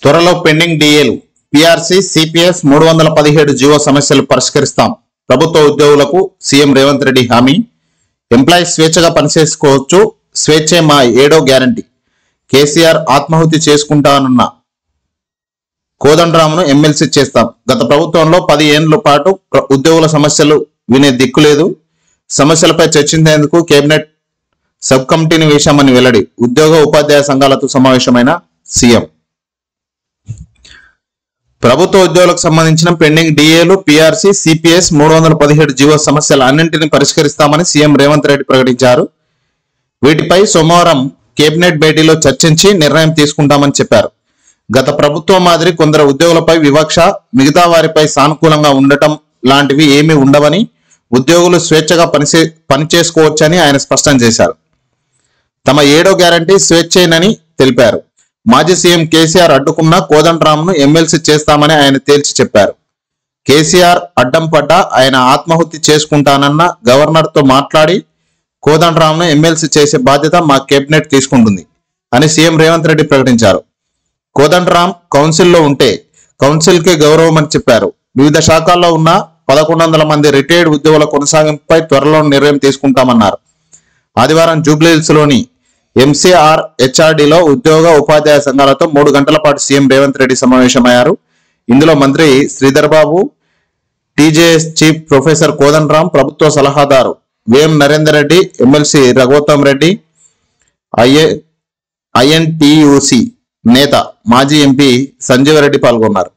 త్వరలో పెండింగ్ డిఏలు PRC CPS 317 GO సమస్యలు పరిష్కరిస్తాం. ప్రభుత్వ ఉద్యోగులకు సీఎం రేవంత్ రెడ్డి హామీ. ఎంప్లాయీస్ స్వేచ్ఛగా పనిచేసుకోవచ్చు, స్వేచ్ఛే మా 7వ గ్యారంటీ. కేసీఆర్ ఆత్మాహుతి చేసుకుంటానన్న కోదండరాంను ఎమ్మెల్సీ చేస్తాం. గత ప్రభుత్వంలో 10 ఏళ్ల పాటు ఉద్యోగుల సమస్యలు వినే దిక్కులేదు. సమస్యలపై చర్చించేందుకు కేబినెట్ సబ్ కమిటీని వేశామని వెల్లడి. ఉద్యోగ ఉపాధ్యాయ సంఘాలతో సమావేశమైన సీఎం. ప్రభుత్వ ఉద్యోగులకు సంబంధించిన పెండింగ్ డిఏలు, పిఆర్సీ, సిపిఎస్ 317 జీవో సమస్యలు అన్నింటినీ పరిష్కరిస్తామని సీఎం రేవంత్ రెడ్డి ప్రకటించారు. వీటిపై సోమవారం కేబినెట్ భేటీలో చర్చించి నిర్ణయం తీసుకుంటామని చెప్పారు. గత ప్రభుత్వం మాదిరి కొందరు ఉద్యోగులపై వివక్ష, మిగతా వారిపై సానుకూలంగా ఉండటం లాంటివి ఏమీ ఉండవని, ఉద్యోగులు స్వేచ్ఛగా పనిచేసుకోవచ్చని ఆయన స్పష్టం చేశారు. తమ 7వ గ్యారంటీ స్వేచ్ఛేనని తెలిపారు. మాజీ సీఎం కేసీఆర్ అడ్డుకున్న కోదండరాంను ఎమ్మెల్సీ చేస్తామని ఆయన తేల్చి చెప్పారు. కేసీఆర్ అడ్డం పడ్డా ఆయన ఆత్మాహుతి చేసుకుంటానన్న గవర్నర్తో మాట్లాడి కోదండరాంను ఎమ్మెల్సీ చేసే బాధ్యత మా కేబినెట్ తీసుకుంటుంది అని సీఎం రేవంత్ రెడ్డి ప్రకటించారు. కోదండరాం కౌన్సిల్లో ఉంటే కౌన్సిల్కే గౌరవం అని చెప్పారు. వివిధ శాఖల్లో ఉన్న 1100 మంది రిటైర్డ్ ఉద్యోగుల కొనసాగింపుపై త్వరలో నిర్ణయం తీసుకుంటామన్నారు. ఆదివారం జూబ్లీహిల్స్లోని ఎంసీఆర్ హెచ్ఆర్డీలో ఉద్యోగ ఉపాధ్యాయ సంఘాలతో 3 గంటల పాటు సీఎం రేవంత్ రెడ్డి సమావేశమయ్యారు. ఇందులో మంత్రి Sridhar Babu, TJS chief professor Kodandaram, ప్రభుత్వ సలహాదారు వేం నరేందర్ రెడ్డి, ఎమ్మెల్సీ రఘోత్తమ్ రెడ్డి, ఐఎన్టీయూసీ నేత మాజీ ఎంపీ సంజీవ రెడ్డి పాల్గొన్నారు.